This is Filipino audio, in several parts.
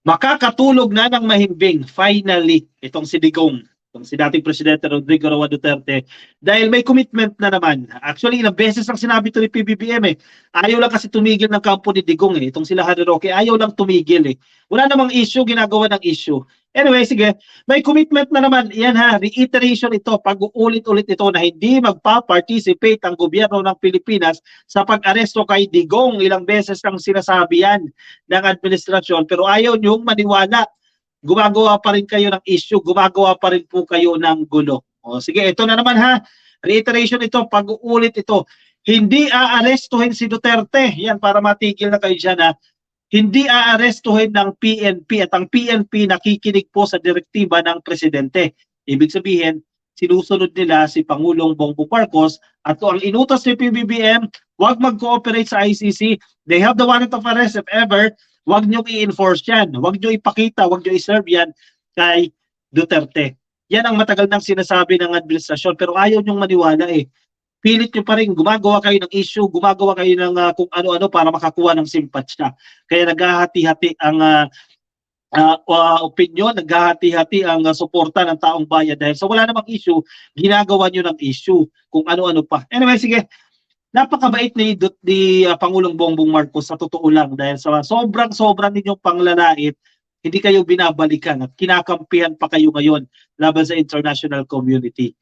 Makakatulog na ng mahimbing, finally, itong si Digong, itong si dating Presidente Rodrigo Roa Duterte, dahil may commitment na naman. Actually, ilang beses lang sinabi ito ni PBBM eh. Ayaw lang kasi tumigil ng kampo ni Digong eh. Itong sila Harry Roque, ayaw lang tumigil eh. Wala namang issue, ginagawa ng issue. Anyway, sige, may commitment na naman. Yan ha, reiteration ito, pag-uulit-ulit ito na hindi magpa-participate ang gobyerno ng Pilipinas sa pag-aresto kay Digong. Ilang beses lang sinasabi yan ng administrasyon, pero ayaw niyong maniwala. Gumagawa pa rin kayo ng issue, gumagawa pa rin po kayo ng gulo. O, sige, ito na naman ha, reiteration ito, pag-uulit ito. Hindi aarestuhin si Duterte. Yan, para matigil na kayo dyan ha. Hindi aarestuhin ng PNP at ang PNP nakikinig po sa direktiba ng presidente. Ibig sabihin, sinusunod nila si Pangulong Bongbong Marcos at kung ang inutos ni PBBM, huwag mag-cooperate sa ICC. They have the warrant of arrest if ever, huwag nyo i-enforce yan. Huwag nyo ipakita, huwag nyo i-serve yan kay Duterte. Yan ang matagal nang sinasabi ng administrasyon pero ayaw nyong maniwala eh. Pilit nyo pa rin, gumagawa kayo ng issue, gumagawa kayo ng kung ano-ano para makakuha ng simpatsya. Kaya naghahati-hati ang opinion, naghahati-hati ang suporta ng taong bayan dahil sa wala namang issue, ginagawa nyo ng issue kung ano-ano pa. Anyway, sige, napakabait ni Pangulong Bongbong Marcos sa totoo lang dahil sa sobrang ninyong panglalait, hindi kayo binabalikan at kinakampihan pa kayo ngayon laban sa international community.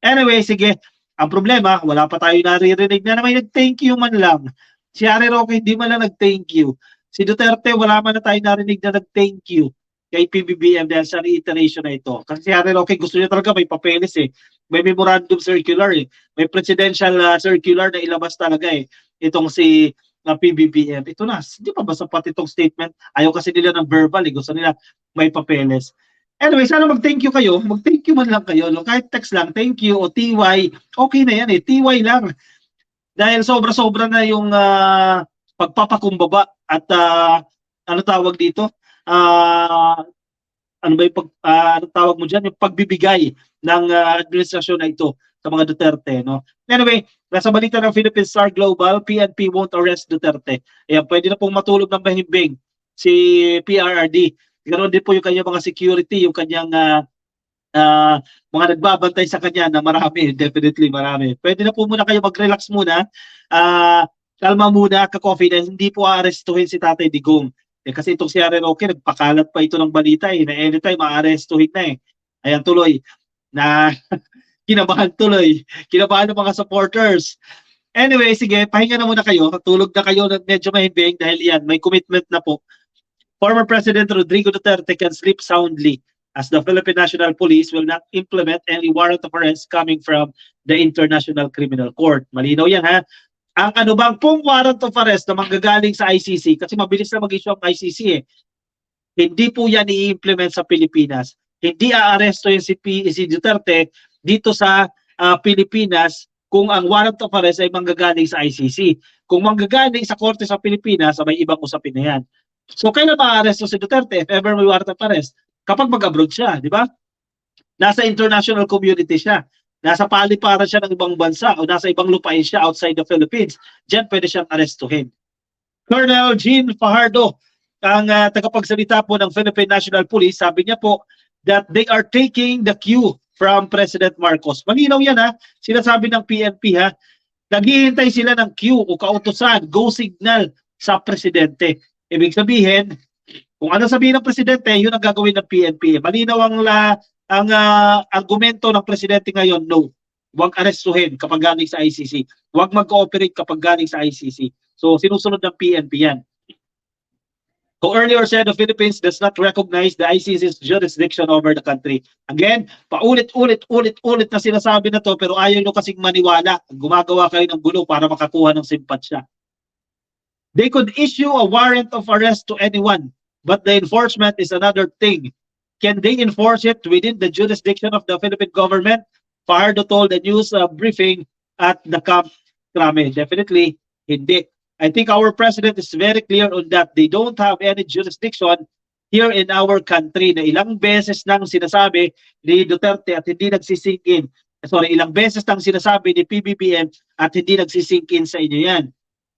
Anyway, sige, ang problema, wala pa tayo naririnig na may nag-thank you man lang. Si Harry Roque hindi man lang nag-thank you. Si Duterte, wala man na tayo narinig na nag-thank you kay PBBM dahil sa reiteration na ito. Kasi si Harry Roque gusto niya talaga may papeles eh. May memorandum circular eh. May presidential circular na ilabas talaga eh. Itong si PBBM. Ito na, hindi pa ba sapat itong statement? Ayaw kasi nila ng verbal eh. Gusto nila may papeles. Anyway, sana mag-thank you kayo. Mag-thank you man lang kayo. No? Kahit text lang, thank you o TY, okay na yan eh. TY lang. Dahil sobra-sobra na yung pagpapakumbaba at ano tawag dito? Ano ba yung ano tawag mo dyan? Yung pagbibigay ng administrasyon na ito sa mga Duterte. No? Anyway, nasa balita ng Philippine Star Global, PNP won't arrest Duterte. Ayan, pwede na pong matulog ng mahimbing si PRRD. Ganoon din po yung kanyang mga security, yung kanyang mga nagbabantay sa kanya na marami, definitely marami. Pwede na po muna kayo mag-relax muna, kalma muna, ka-coffee, dahil hindi po aarestuhin si Tatay Digong. Kasi itong si Harry Roque, nagpakalat pa ito ng balita na anytime aarestuhin na eh. Ayan tuloy, na kinabahan tuloy, kinabahan ng mga supporters. Anyway, sige, pahinga na muna kayo, tulog na kayo ng medyo mahimbing dahil yan, may commitment na po. Former President Rodrigo Duterte can sleep soundly as the Philippine National Police will not implement any warrant of arrest coming from the International Criminal Court. Malinaw yan ha. Ang ano bang pong warrant of arrest na manggagaling sa ICC, kasi mabilis na mag-issue ang ICC eh, hindi po yan i-implement sa Pilipinas. Hindi aaresto yung si Duterte dito sa Pilipinas kung ang warrant of arrest ay manggagaling sa ICC. Kung manggagaling sa korte sa Pilipinas, may ibang usapin na yan. So, kailan ma-arresto si Duterte if ever may warrant of arrest? Kapag mag-abroad siya, di ba? Nasa international community siya. Nasa paliparan siya ng ibang bansa o nasa ibang lupain siya outside the Philippines. Diyan pwede siyang arestuhin. Colonel Jean Fajardo, ang tagapagsalita po ng Philippine National Police, sabi niya po that they are taking the cue from President Marcos. Malinaw yan ha. Sinasabi ng PNP ha. Naghihintay sila ng cue o kautusan, go signal sa presidente. Ibig sabihin, kung ano sabihin ng presidente, yun ang gagawin ng PNP. Malinaw ang argumento ng presidente ngayon, no. Huwag arestuhin kapag galing sa ICC. Huwag mag-cooperate kapag galing sa ICC. So, sinusunod ng PNP yan. Who earlier said the Philippines does not recognize the ICC's jurisdiction over the country. Again, paulit-ulit na sinasabi na to pero ayaw nyo kasing maniwala. Gumagawa kayo ng gulo para makakuha ng simpatsya. They could issue a warrant of arrest to anyone, but the enforcement is another thing. Can they enforce it within the jurisdiction of the Philippine government? Fajardo told the news briefing at the Camp Crame. Definitely, hindi. I think our president is very clear on that. They don't have any jurisdiction here in our country na ilang beses nang sinasabi ni Duterte at hindi nagsisink in. Sorry, ilang beses nang sinasabi ni PBBM at hindi nagsisink in sa inyo yan.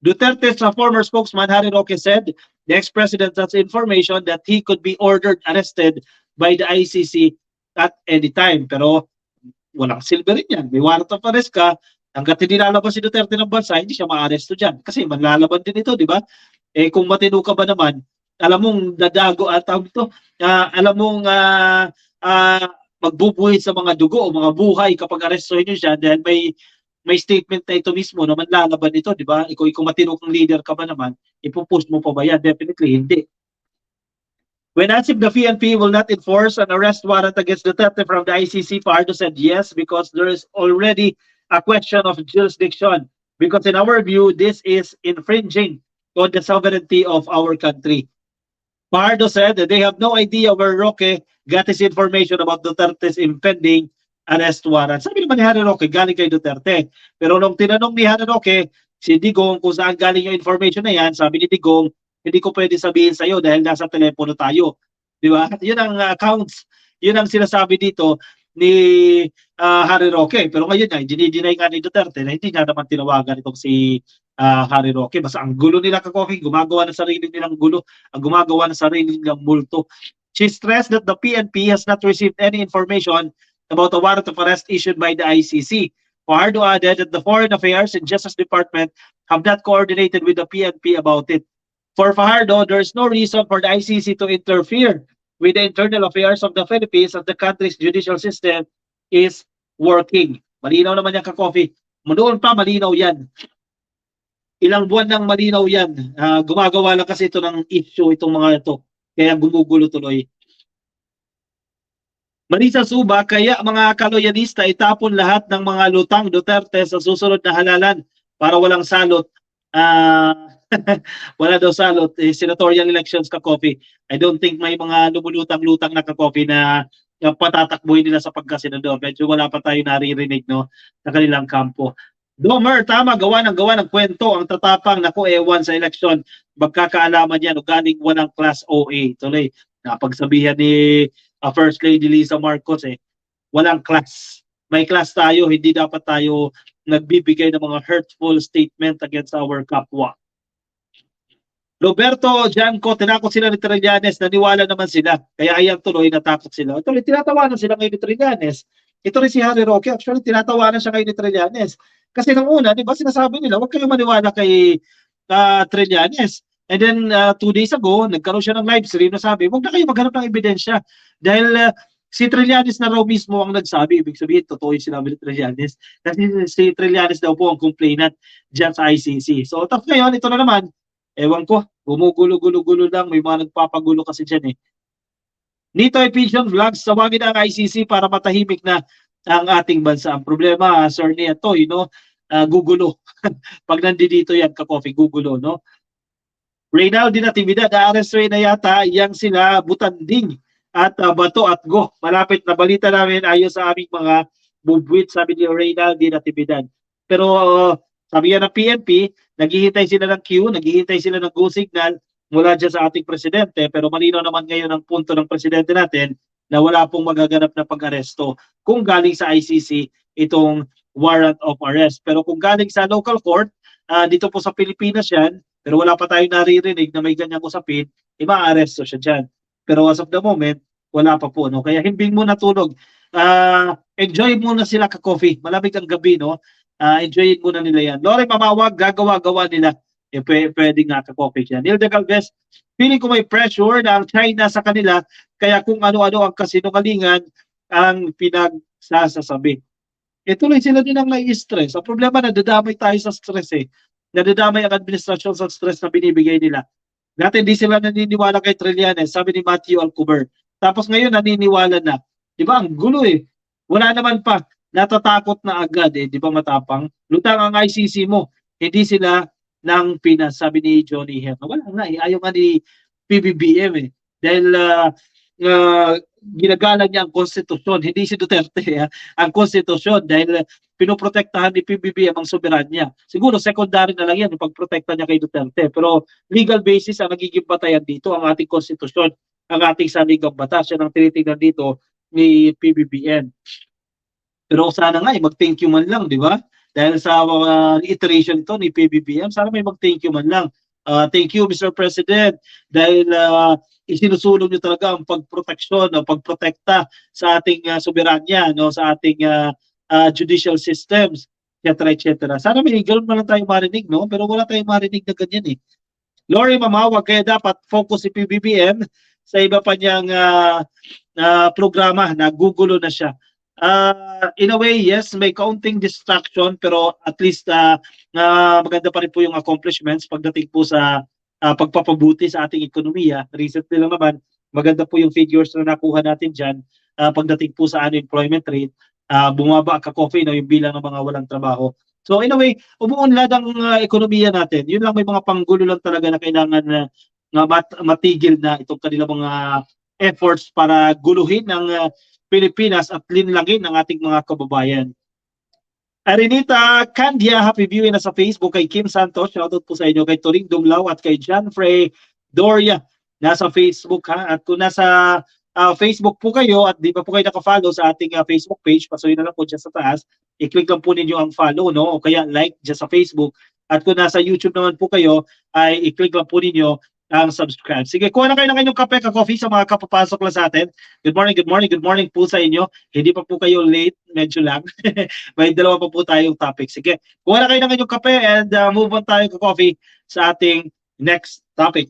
Duterte's former spokesman, Harry Roque, said the ex-president has information that he could be ordered arrested by the ICC at any time. Pero walang silver rin yan. May warrant of arrest ka, hanggat hindi lalabas si Duterte ng bansa, hindi siya ma-arresto dyan. Kasi manlalaban din ito, di ba? Eh kung matino ka ba naman, alam mong dadago at alam mong magbubuhay sa mga dugo o mga buhay kapag arestuhin nyo siya dahil may statement na ito mismo na manlalaban ito, di ba? Kung matino kang leader ka ba naman, ipupush mo pa ba yan? Definitely hindi. When asked if the PNP will not enforce an arrest warrant against Duterte from the ICC, Fajardo said yes, because there is already a question of jurisdiction. Because in our view, this is infringing on the sovereignty of our country. Fajardo said that they have no idea where Roque got his information about Duterte's impending arrest warrant. Sabi naman ni Harry Roque, galing kay Duterte. Pero nung tinanong ni Harry Roque, si Digong kung saan galing yung information na yan, sabi ni Digong, hindi ko pwede sabihin sa iyo dahil nasa telepono tayo. Di ba? Yun ang accounts, yun ang sinasabi dito ni Harry Roque. Pero ngayon nga, dinideny nga ni Duterte na hindi nga naman tinawagan itong si Harry Roque. Basta ang gulo nila kakofi, gumagawa ng sarili nilang gulo, ang gumagawa ng sarili nilang multo. She stressed that the PNP has not received any information about the warrant of arrest issued by the ICC. Fajardo added that the Foreign Affairs and Justice Department have not coordinated with the PNP about it. For Fajardo, there is no reason for the ICC to interfere with the internal affairs of the Philippines as the country's judicial system is working. Malinaw naman yan ka-coffee. Noon pa, malinaw yan. Ilang buwan nang malinaw yan. Gumagawa lang kasi ito ng issue, itong mga ito. Kaya gumugulo tuloy. Marisa Suba, kaya mga kaloyanista itapon lahat ng mga lutang Duterte sa susunod na halalan para walang salot. Wala daw salot. Senatorial elections ka-coffee. I don't think may mga lumulutang-lutang na ka-coffee na patatakbuhin nila sa pagkasenador. Medyo wala pa tayo naririnig no, sa kanilang kampo. Domer, tama, gawa ng kwento ang tatapang, naku, ewan sa eleksyon. Magkakaalaman yan o galing walang class OA. Tuloy, napagsabihan ni First Lady Lisa Marcos walang class. May class tayo, hindi dapat tayo nagbibigay ng mga hurtful statement against our kapwa. Roberto Janco, tinakot sila ni Trillanes, naniwala naman sila. Kaya ayan tuloy, natakot sila. Tuloy, tinatawanan sila ngayon ni Trillanes. Ito rin si Harry Roque, actually tinatawanan siya ngayon ni Trillanes. Kasi nung una, di ba sinasabi nila, huwag kayong maniwala kay Trillanes. And then 2 days ago, nagkaroon siya ng live stream na sabi, huwag na kayo maghanap ng ebidensya. Dahil si Trillanes na raw mismo ang nagsabi, ibig sabihin, totoo yung sinabi ni Trillanes. Kasi si Trillanes daw po ang complainant dyan sa ICC. So, tapos ngayon, ito na naman, ewan ko, gumugulo-gulo-gulo lang, may mga nagpapagulo kasi dyan Nitoy Pigeon Vlogs, tawagin ang ICC para matahimik na ang ating bansa. Ang problema, Sir Nieto, gugulo. Pag nandito yan, ka-coffee, gugulo, no? Reynaldo Natividad, arrest na yata, yang sila Butanding at Bato at Go. Malapit na balita namin ayon sa aming mga bubwit, sabi ni Reynaldo Natividad. Pero sabi yan ng PNP, naghihintay sila ng queue, naghihintay sila ng go signal mula dyan sa ating presidente. Pero malinaw naman ngayon ang punto ng presidente natin na wala pong magaganap na pag-aresto kung galing sa ICC itong warrant of arrest. Pero kung galing sa local court, dito po sa Pilipinas yan, pero wala pa tayong naririnig na may ganyang usapin, ma-aresto siya dyan. Pero as of the moment, wala pa po. No? Kaya himbing muna tulog. Enjoy muna sila ka-coffee. Malamig ang gabi, no? Enjoyin muna nila yan. Lore Mamawag, gagawa-gawa nila. Pwede nga ka-coffee dyan. Nilda Galvez, feeling ko may pressure na ang China sa kanila, kaya kung ano-ano ang kasinungalingan ang pinagsasasabi. Tuloy sila din ang nai-stress. Ang problema, nadadamay tayo sa stress Nadadamay ang administrasyon sa stress na binibigay nila. Dati hindi sila naniniwala kay Trillanes, sabi ni Matthew Alcover. Tapos ngayon naniniwala na. Di ba? Ang gulo Wala naman pa. Natatakot na agad di ba matapang? Lutang ang ICC mo. Hindi sila ng Pinas, sabi ni Johnny Herno. Wala nga ayaw nga ni PBBM Dahil ginagalang niya ang konstitusyon, hindi si Duterte ang konstitusyon dahil pinoprotektahan ni PBBM ang soberanya. Siguro secondary na lang yan yung pagprotekta niya kay Duterte. Pero legal basis ang nagiging batayan dito ang ating konstitusyon, ang ating saligang batas. Yan ang tinitingnan dito ni PBBM. Pero sana nga mag-thank you man lang, di ba? dahil sa iteration to ni PBBM. Sana may mag-thank you man lang. Thank you, Mr. President, dahil isinusulong niyo talaga ang pagproteksyon o pagprotekta sa ating soberanya, no, sa ating judicial systems, etc. etc. Sana may ganun man lang tayo marinig, no? Pero wala tayong marinig na ganyan eh. Lori mamawag, kaya dapat focus si PBBM sa iba pa niyang programa, nagugulo na siya. In a way, yes, may kaunting distraction pero at least maganda pa rin po yung accomplishments pagdating po sa pagpapabuti sa ating ekonomiya. Recently lang naman, maganda po yung figures na nakuha natin dyan pagdating po sa unemployment rate. Bumaba ka-coffee, no, yung bilang ng mga walang trabaho. So in a way, umuunlad ang ekonomiya natin. Yun lang, may mga panggulo lang talaga na kailangan na matigil na itong kanilang mga efforts para guluhin ng Pilipinas at linlangin ng ating mga kababayan. Arenita Candia, happy viewing na sa Facebook kay Kim Santos. Shoutout po sa inyo kay Turing Dumlaw at kay John Frey Doria. Nasa Facebook ha. At kung nasa Facebook po kayo at di pa po kayo naka-follow sa ating Facebook page, pasuyin na lang po dyan sa taas. I-click lang po ninyo ang follow, no? O kaya like dyan sa Facebook. At kung nasa YouTube naman po kayo, ay i-click lang po ninyo ang subscribe. Sige, kuha na kayo ng inyong kape, ka-coffee sa mga kapapasok lang sa atin. Good morning, good morning, good morning po sa inyo. Hindi pa po kayo late, medyo lang. May dalawa pa po tayong topic. Sige, kuha na kayo ng inyong kape and move on tayo, ka-coffee, sa ating next topic.